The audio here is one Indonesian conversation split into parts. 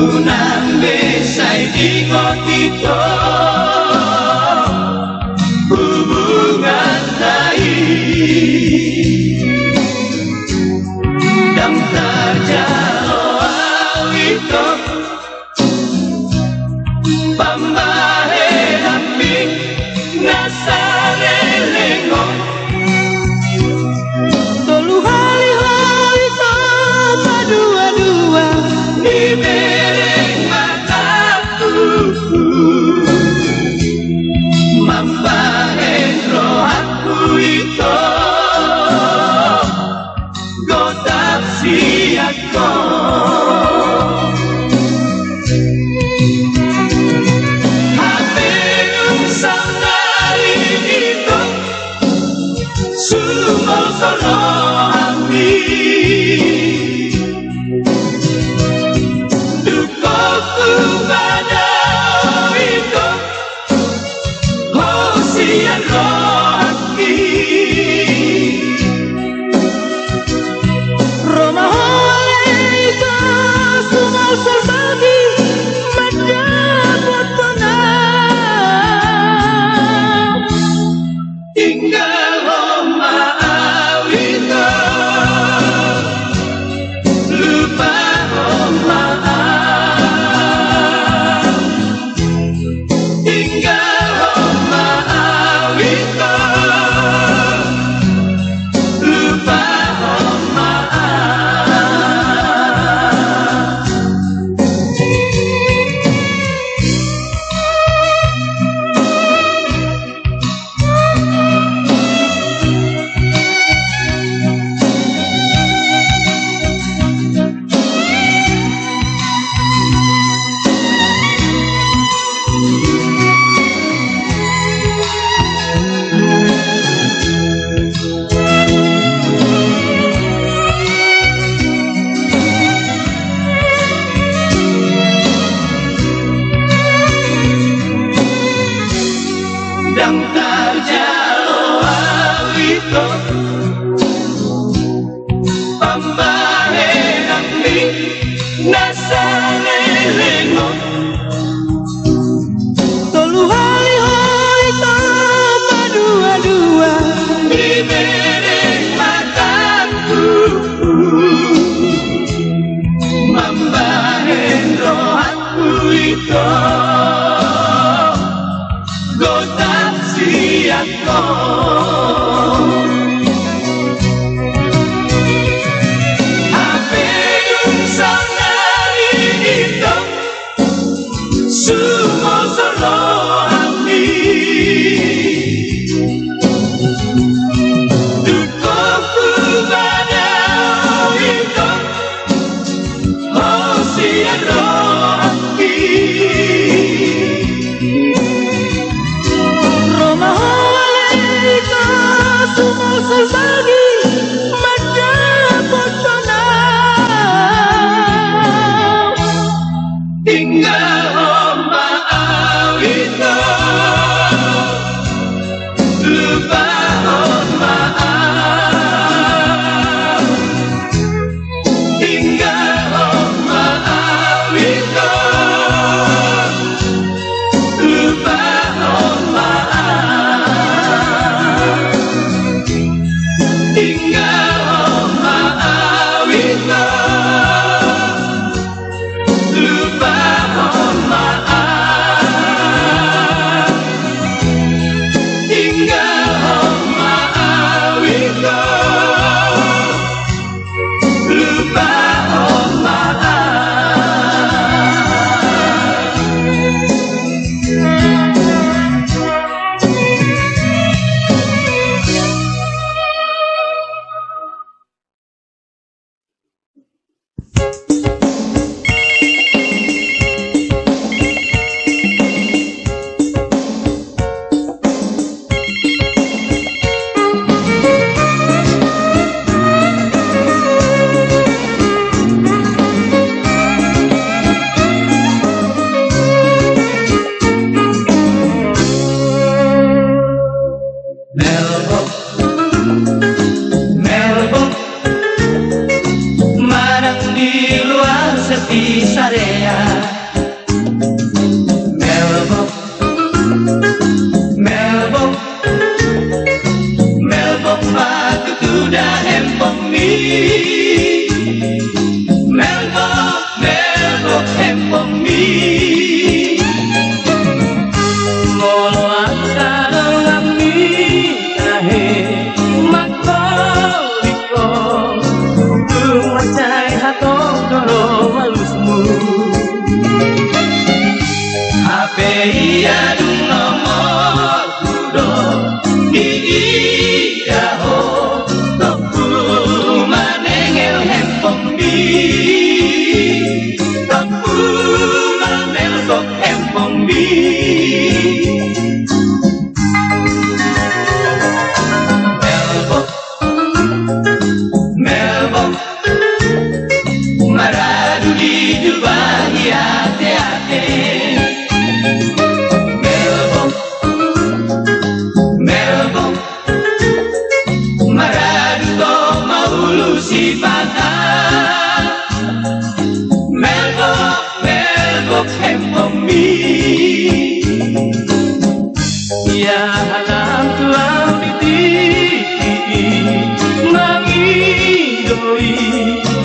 Unambe sai ingot itu hubungan lain dan terjauh itu pambahe hambi nasare lengo tolu hali hali sama dua-dua di bereng mataku mambahe rohaku itu godak siako di luar sepi area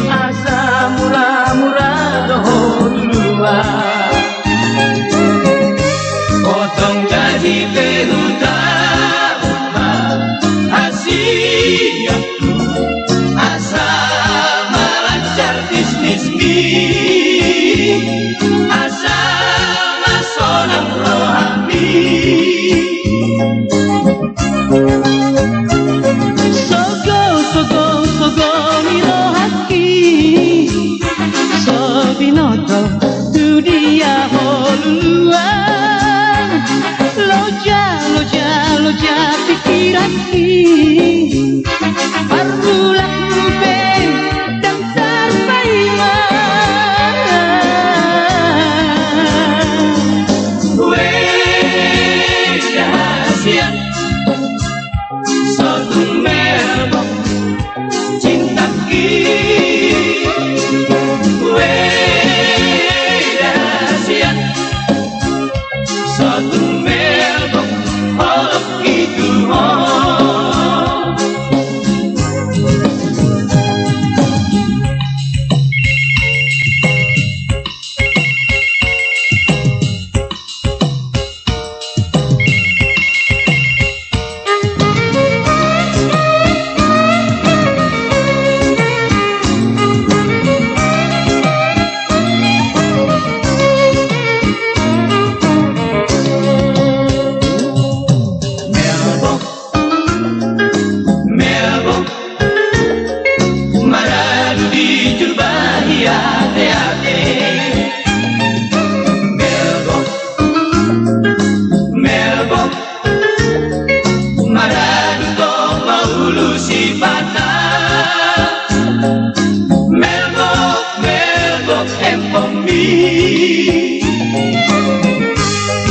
asa murah-murah doh duluan. Potong gaji terutama hasiatku, asal melancar bisnis asal masonang rohani. Sogo miro haki, sobinoto tu dia holuluan. Loja pikiranki, pardulah rupe dan terpaiman. Dahsyat satu merok cintaki, dahsyat satu merok holok itu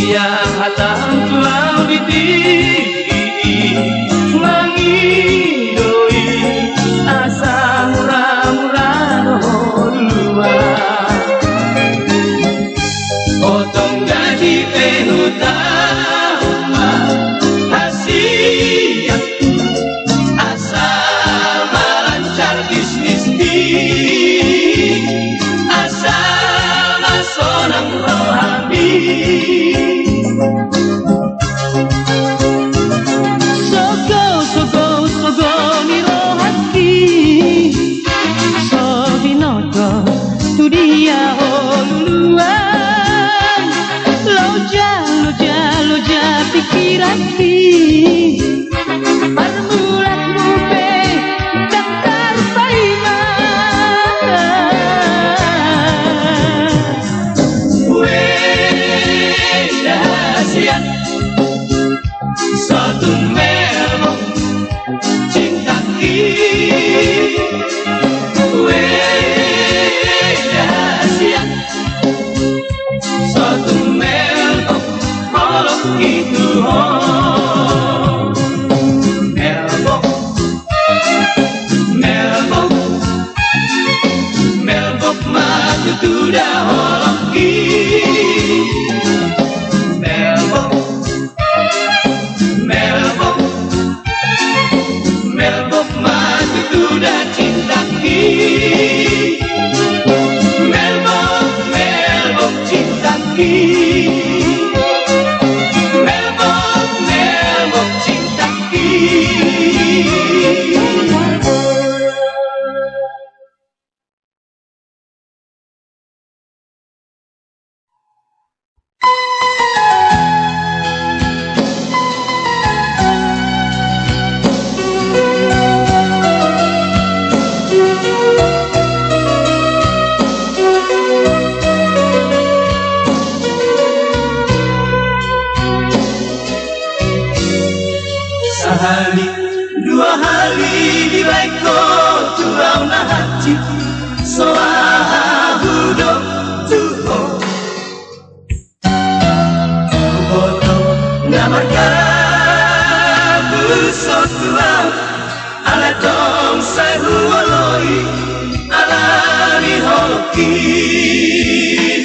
yang hatang tuau di tinggi mangidoi asa murah-murah duluan. Potong gaji terutama hasiatku, asal melancar bisnis asal masonang rohani. Sogo miro haki, sobinoto tu dia holuluan. Loja pikiranki, parmulat rupe dan terpaiman. Dahsyat satu merok cintaki, dahsyat satu merok holok itu melbok maju tudah holoki. Melbok maju tudah cintaki, melbok cintaki, melbok cintaki. Sehari dua hari di baiko turau na hati soa hudo tuho boto ngamarka busot turau ala tong sahu oloi ala ni holoki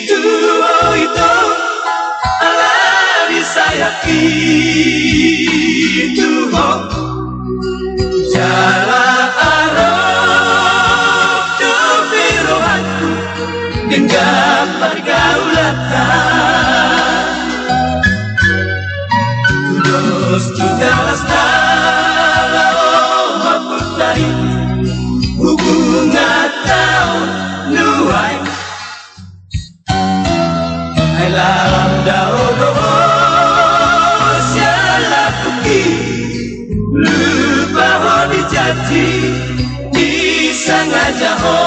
tuo ito ala ni sayaki tuho jala aro genggam pergaulatan Kudus tugalas dalam maputari hubungan tahun nuai Hai lalam daodoho siala kuki lupa ho dijati disangaja ho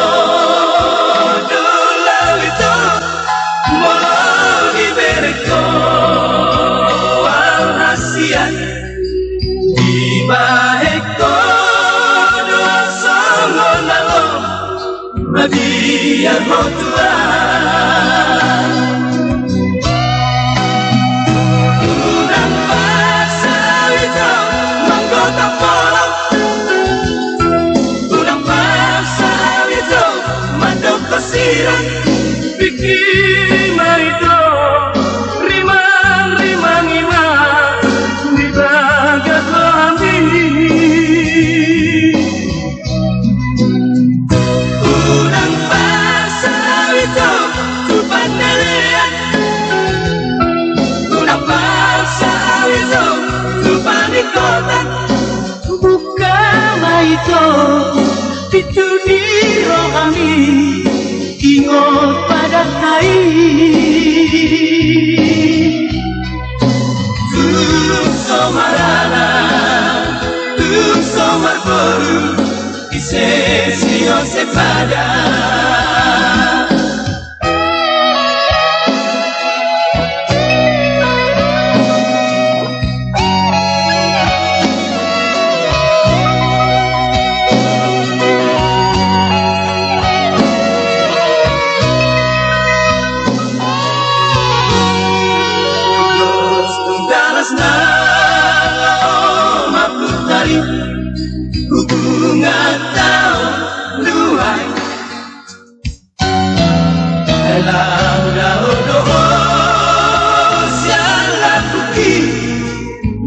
dolau itu mau dibereko alhasian dibaheko doa songon nalo Mabiar ho Tuhan Udang paksa itu menggota pola Udang paksa itu mandok kesiran bikin itu rimang-rimang imang di bagat lambi Udang paksa itu tupan nelian Udang paksa itu tupan di kota Buka maito itu di rohani ingot pada kai Tum somarana Tum somar baru Isesio sepada hubungan tahun luai dalam daun-daun siala kuki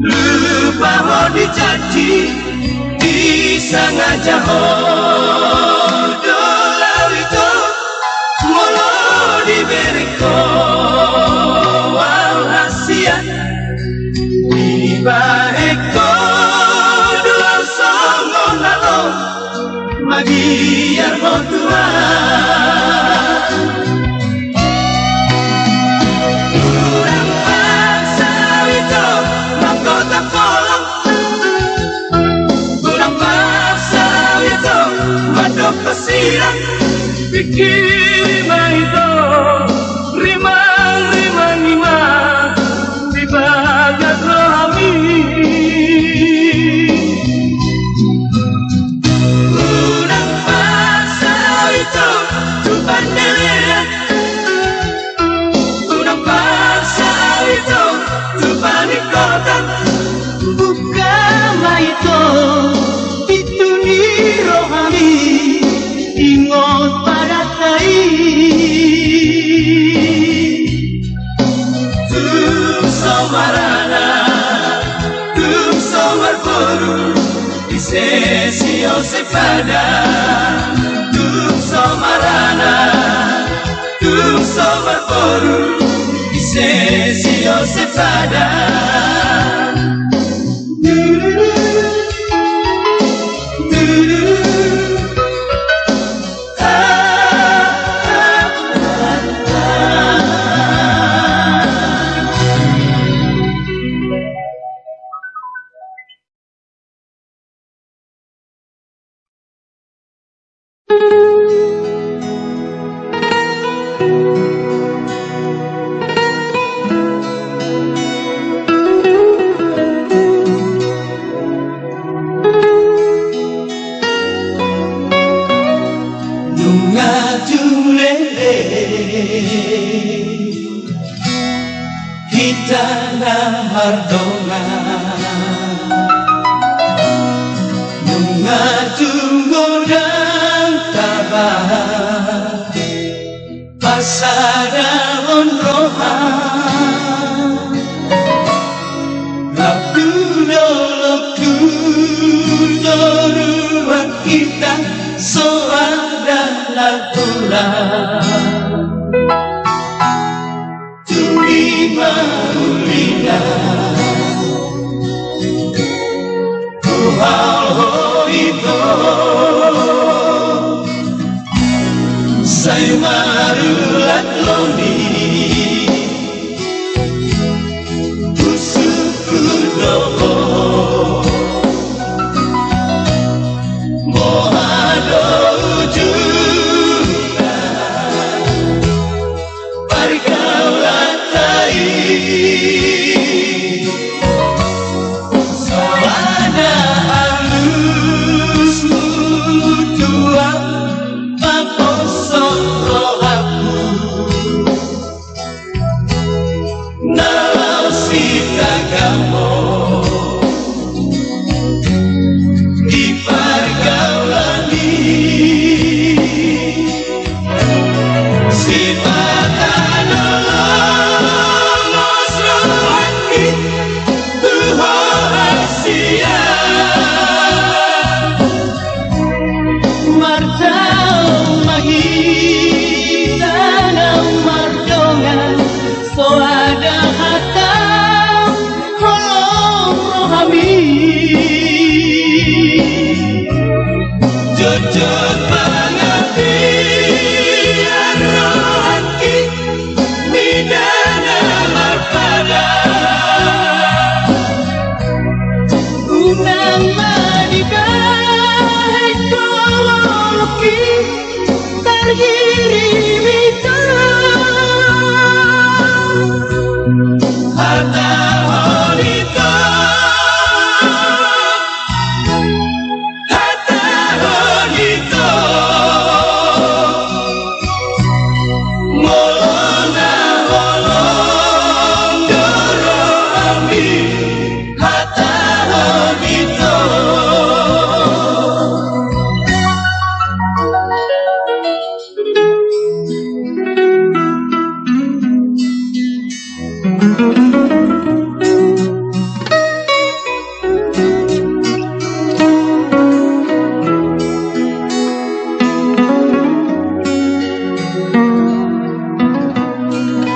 lupa mau dijanji disangaja ho dolau itu molo dibereko alhasian dibaheko Magiar ho Tuhan Udang paksa itu mahkota kolong Udang paksa itu mandok kesiran bikin itu rimang-rimang imang di bagat rohami Buka maito itu di rohani ingot pada tai Tum somarana Tum somar baru Isesio sepada Tum somarana Tum somar baru Isesio sepada Hitana hardonga Nunga tunggu dan tabah Pasada onroha Labdu doruan kita Soada lakulah Maulina Tuhal Hoito Say Marulat Loni Usukudo Mohado Ujuna Pargalatai Soada halus mutua Paposok rohaku Nalau sita kamu Di pargaulani Sifatan Allah Masrohati Tuhorasia Martau mahitana mardongan Soada hatam Holong rohami Jujur pengertian rohati Midana marpada Unang madikah ekologi Terhirimita Harta honita Harta honita Molona holong doro ami Harta honita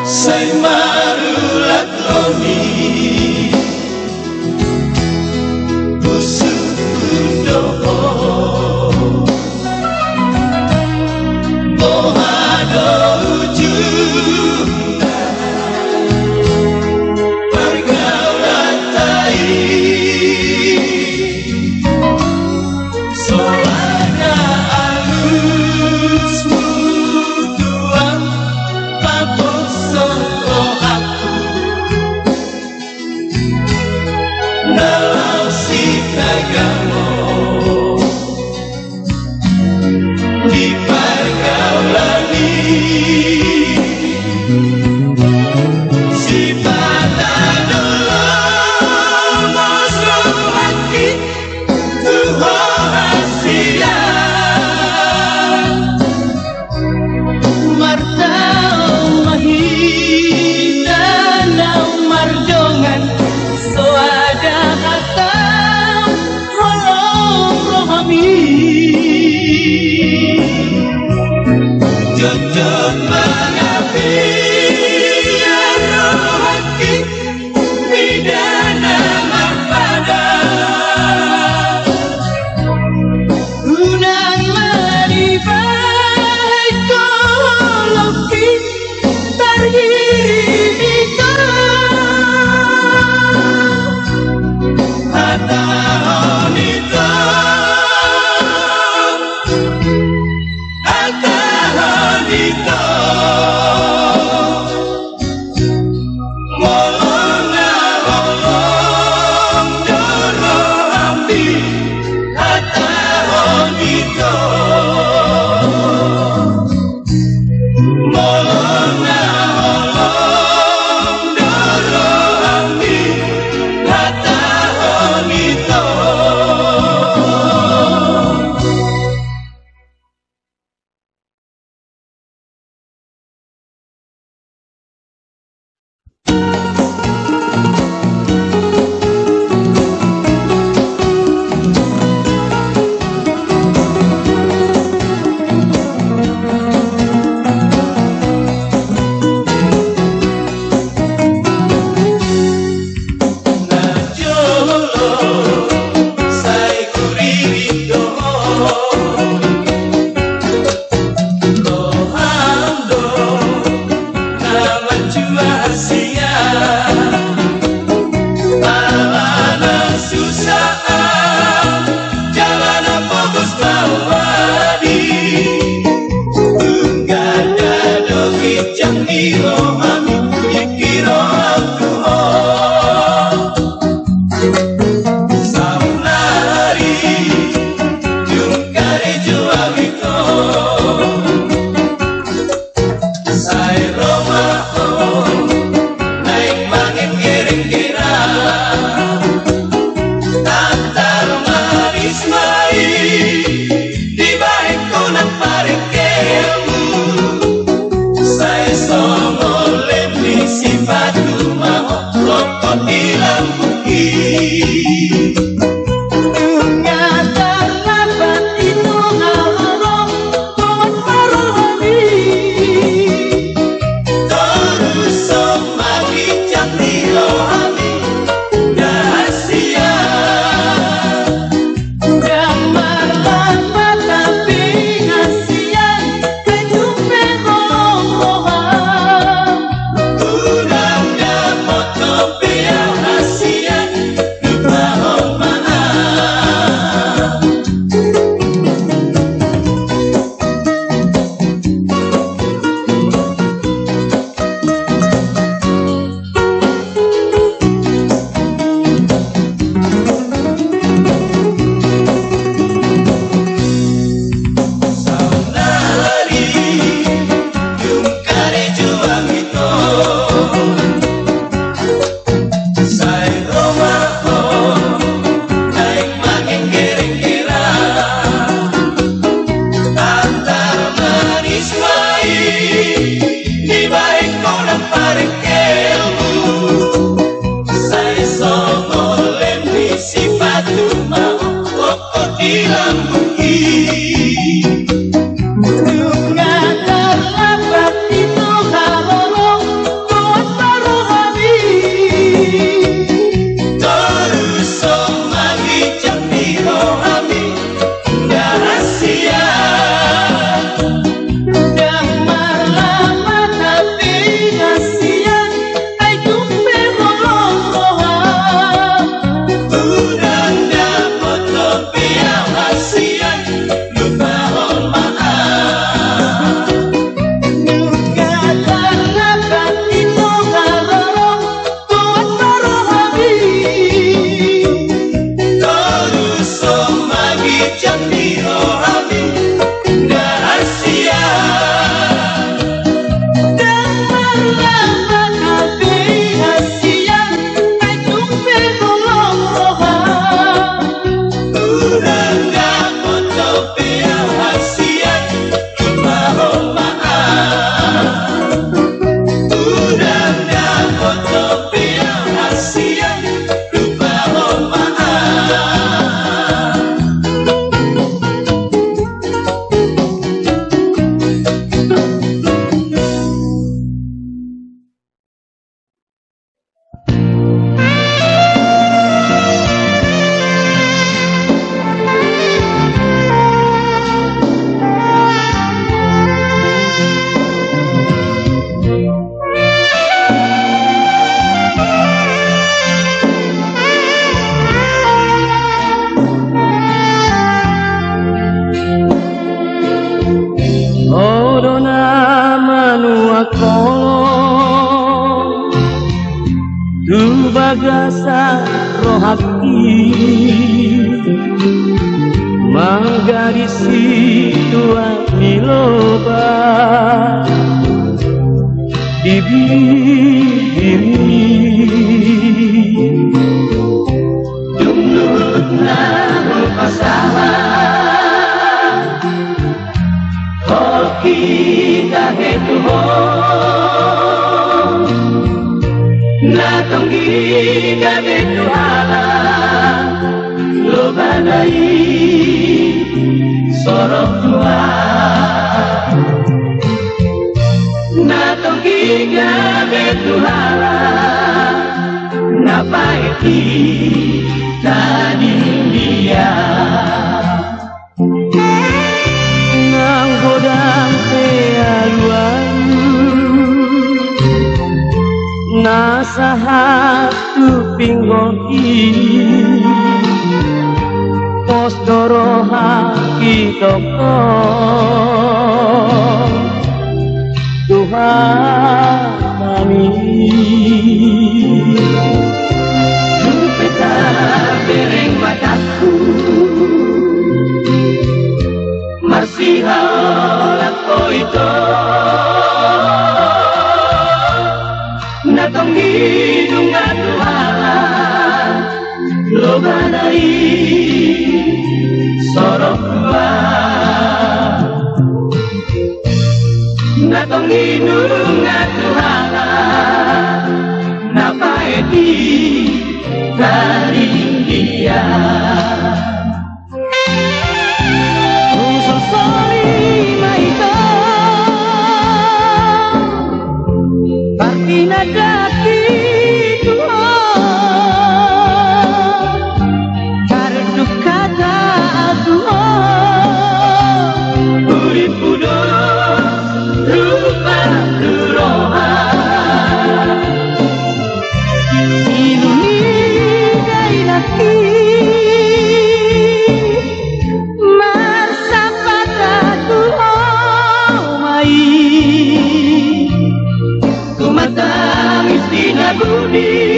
Say marulat loni Usukudo Mohado ujuna Pergaulatai Solana alus mutuan Paposok rohaku Nalau sita kamu Di pargaulani Sifatan Allah Masrohati Tuhorasia Martau mahitana mardongan Soada hatam holong rohami Jujur pengabdian rohati Midana marpada Unang marifat ekologi Terhirimita Harta honita Harta honita rohaki manggarisi tua miloba di bibirmu Dumnut namu pasaha Koki kahe tuho Natongi kahe tuhala Lo badai sorok tua Natongi kahe tuhala Napaiti tadi dia nang godang pealuan nasahatu pinggohi postoro haki toko Tuhan kami Peta bereng mataku Masih halak itu Natong hidung atuhala Lo badai sorok tua Natong hidung atuhala Napaeti dari dia usul soli maito partina daki tuho kardu kata tuho urip kudos rupa duroha Budi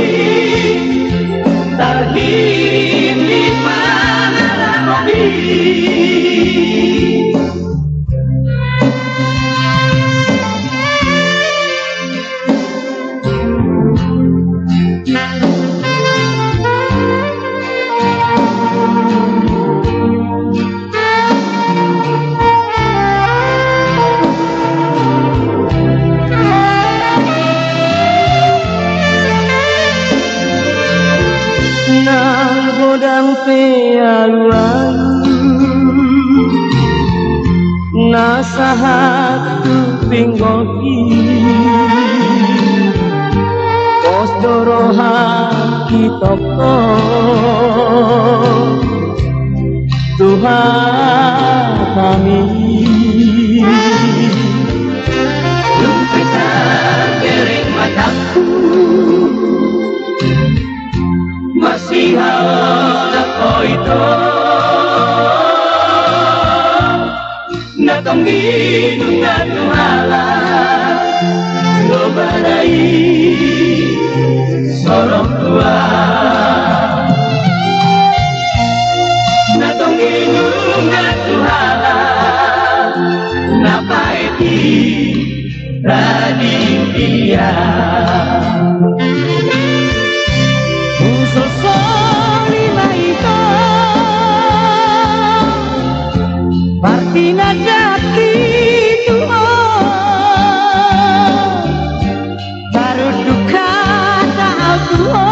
terhirim di pangalan mobil nang godang pealuan nasahatu pinggohi postoro haki toko Tuhan kami Peta bereng mataku Masih halak itu Natong hidung atuhala Lo badai sorok tua Natong hidung atuhala Napaeti tadi dia usul soli maito partina daki tuho kardu kata tuho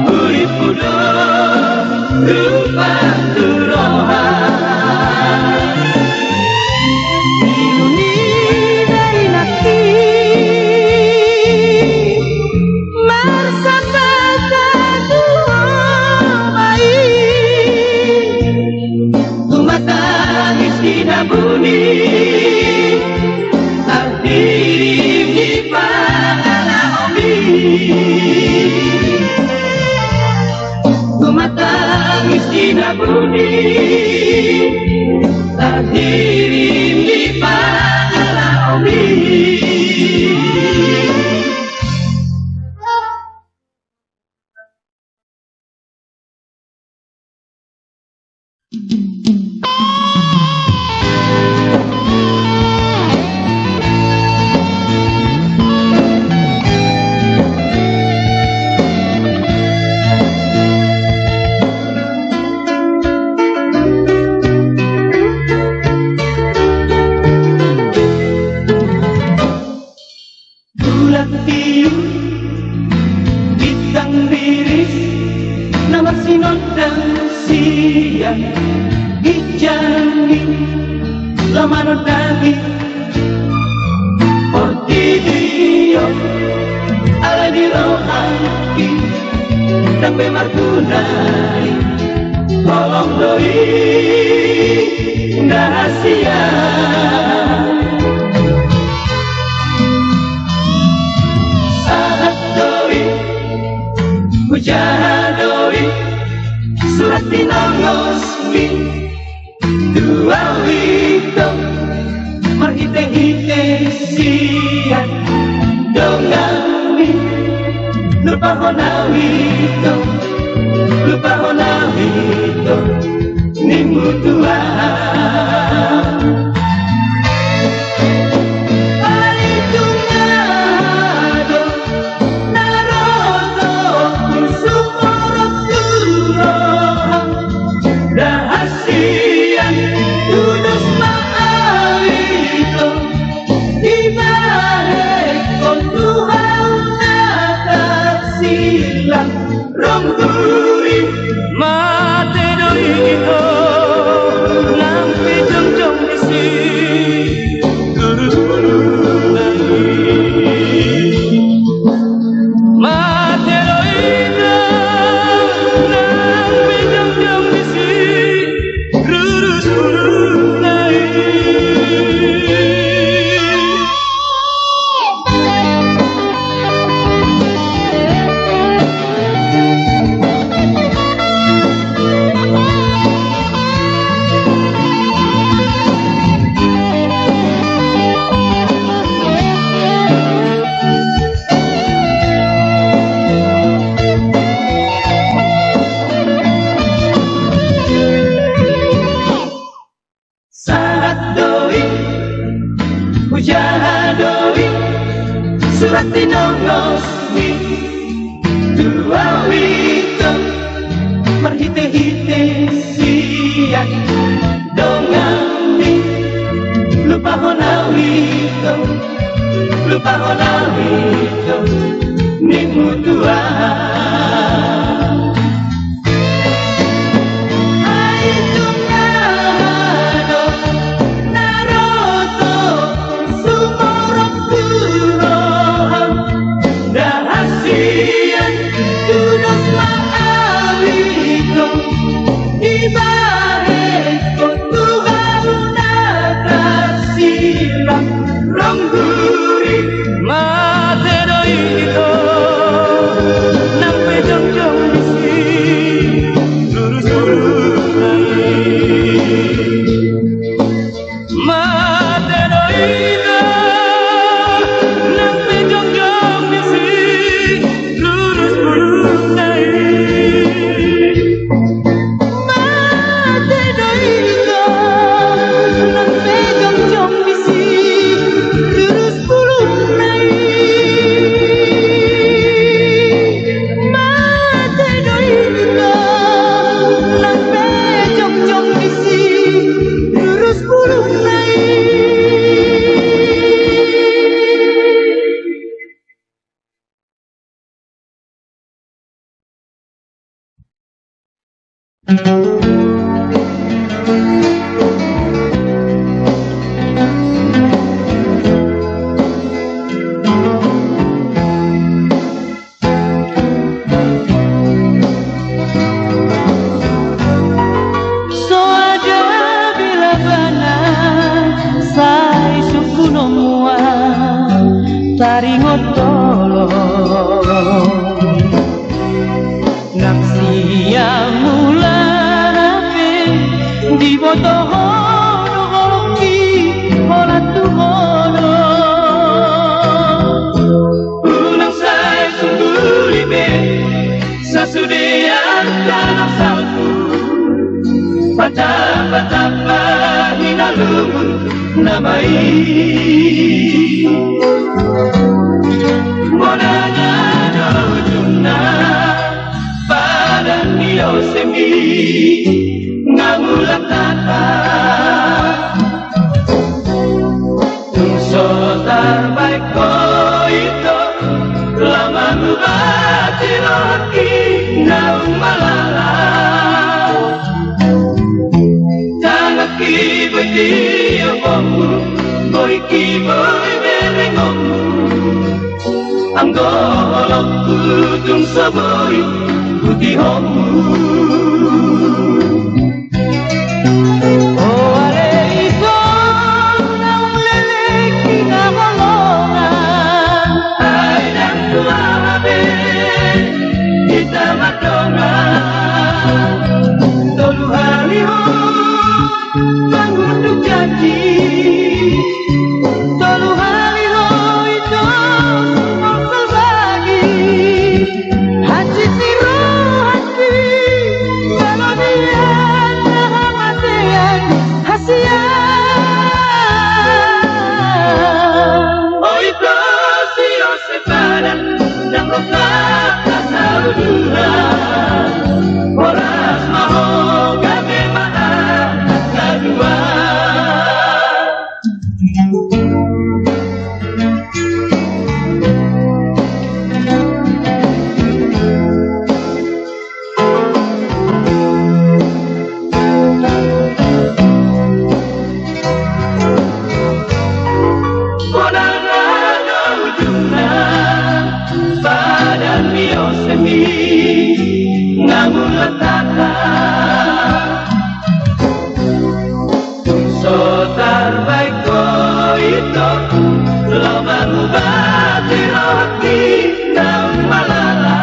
urip kudos rupa duroha Budi terhirim di pangalan mobil Tumatangis di Budi terhirim di pangalan mobil la mano dami Portidio ala di rohaki Dambe martunai Tolong doi Nahasia Sahat doi Hujan doi Surat tinongosmi Dua wito Marhite-hite siat Dongami Lupa hona wito Lupa hona wito Nimbu tua Alitungado Narodo Sumorok Turoh Rahasian Tudus Ma'awito Dibalik Kon Tuhan atas silang Rongguri Mate doi ito Nampi jong-jong isi Guru-guru lagi Mate doi ito Nampi jong-jong isi Guru-guru lagi Saat doi Hujan doi Surat tinongosmi Dua wito Marhite-hite siat Dongami Lupa hona wito Lupa hona wito Nimbu tua Aitungado Narodo Sumorok Turoh Rahasian Tudus Ma'awito Dibalik Kon Tuhan atas silang Rongguri Mate doi ito Nampi jong-jong isi Lurus-lurus lagi Mate doi ito Nampi jong-jong isi Lurus-lurus lagi Mate doi ito Nampi jong-jong bisi Lurus pulung nai Mate doi ito Nampi jong-jong bisi Lurus pulung nai So ada bila bana Sai suku nomua Taringo tolo Naksia mula nape Di boto hono hoki Hola tu hono Unang say sungguli Sasudian tanah salku Patapa-tapa hinalumun namai Monanya dojuna Pada niosemi Ngamulat tata Unso terbaik ko ito Lama mubati roki Naung malala Tanaki berdiri kiboy berengom Anggolok kutung saboy putih homu Oh ale ito ng leleki na holongan Ay dan tuarabe kita madongan Tolu hari ho mangutuk janji Tolu hari ho ito sumang bagi Hati siro hati kalau dia nahamatian hasian Oh itu siro sepadan dan rokat kasauduran Horas maho gabe maaf kedua Konangan ujungna badan biosemi ngamun letata Sotar baik ko ito Laman mubati roti ng malala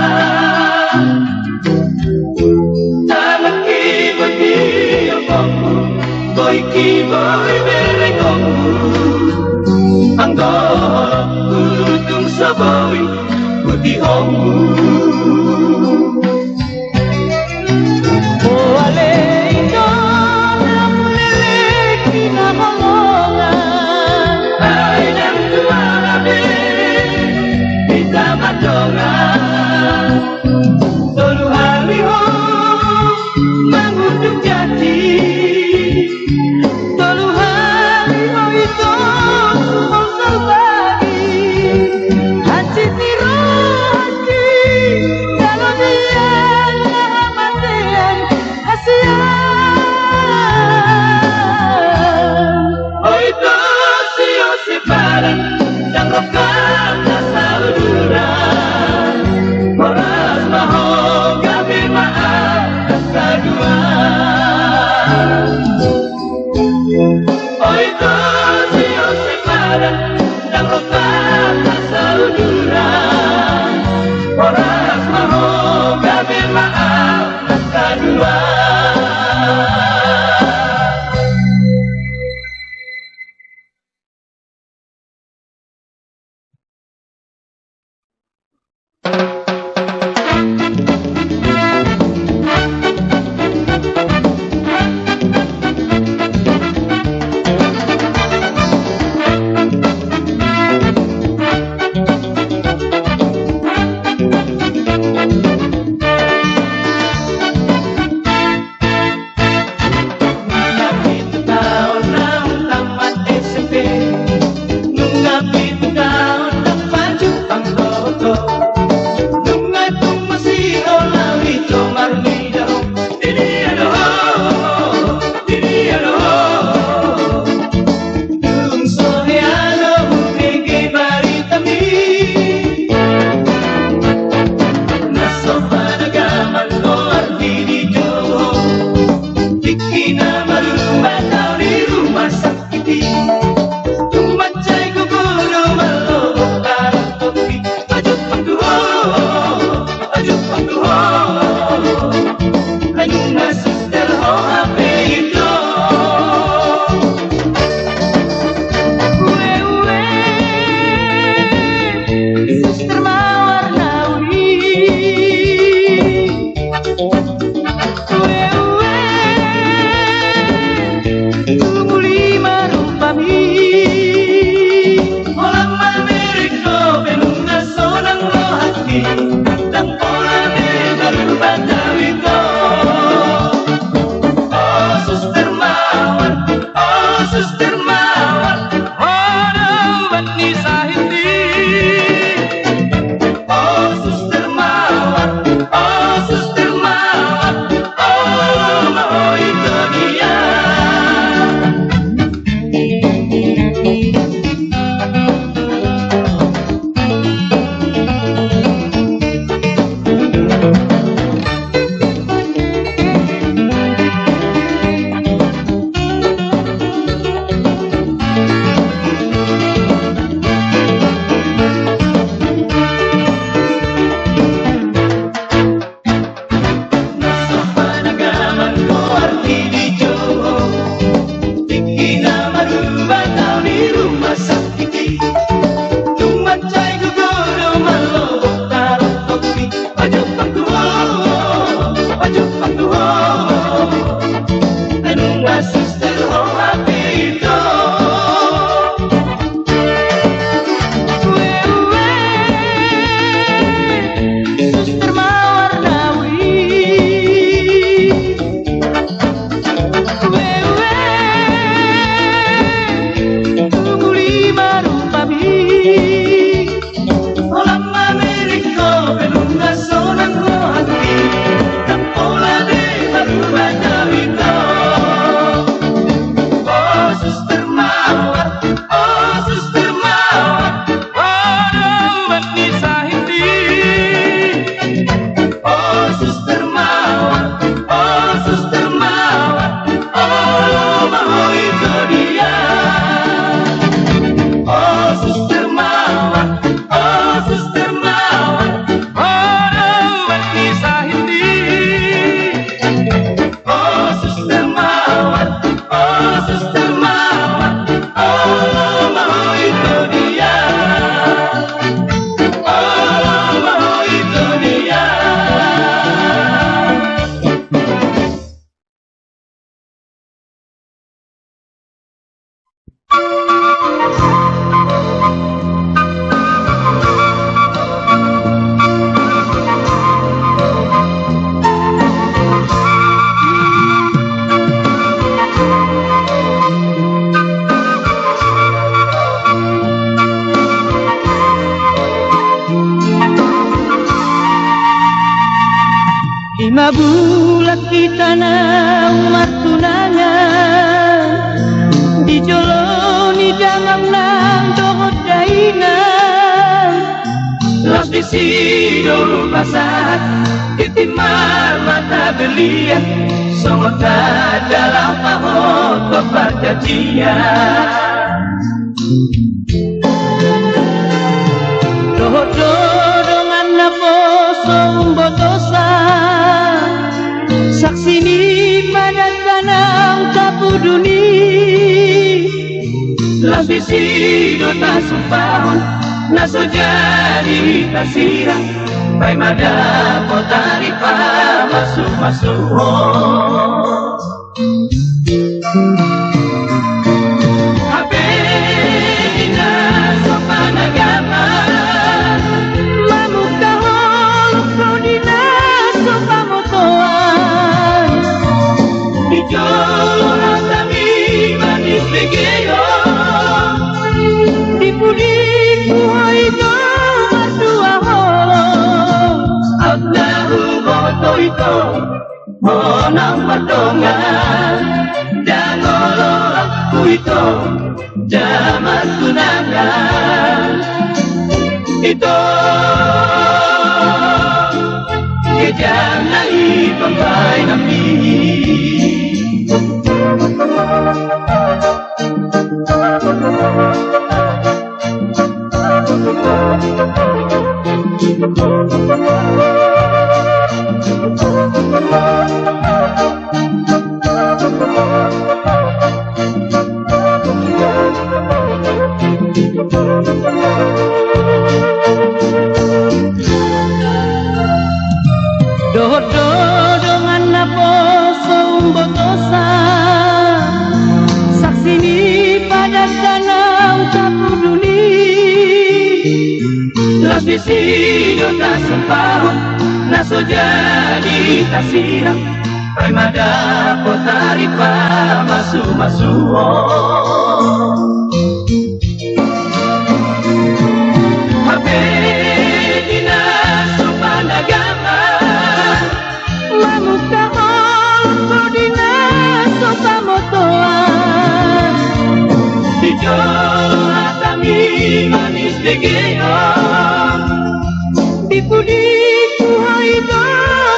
Tamat kibagi ako Boy kiboy berengong Ang golok kutung saboy putih homu Oh ale ito ng leleki na holongan Ay dan tuarabe kita madongan Tolu hari ho mangutuk janji Tolu hari ho ito sumang bagi Hati siro hati kalau dia nahamatian hasian Oh itu sio sepadan dan rokat kasauduran Horas maho gabe maaf kedua Oh itu sio sepadan dan rokat kasauduran Horas maho gabe maaf kedua Kabulat kita na umat tunangan dijoloni dalam nang dohot daingan Los disido pasat itimar mata belia Songota dalam pahot keperjanjian dohot dodongan na poso umbotosa saksi ni pada tanang kapuduni Los disido tasupahon Naso jadi kasira Pai mada potari pa masuk Habena sopan agama Mamuka holok rodina sopamotoan Dijolo rasami manis begeo Dipudiku hoito berdua holok Allahu boto ito Monang madongan Dan aku itu Jaman tunangan Ito Kejam nai pampai nami Dodongan na poso umbotosa saksi ni pada tanang kapuduni Los disido tak sempahon Naso jadi tasirang Pai mada potari pa masuk Habena sopan agama Mamuka holok rodina sopamotoan Dijolo hatami manis begeo Dipudiku hoito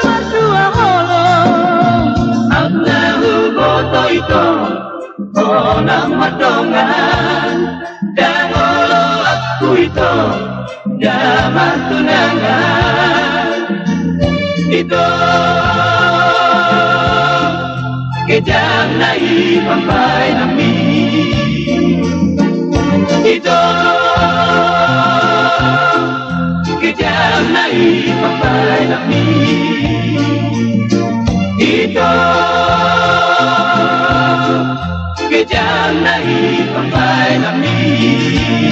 berdua holok Allahu boto ito Monang madongan Dan aku itu Jaman tunangan Itu Kejam nai pampai nami Itu Kejam nai pampai nami Itu Kejam nai pampai nami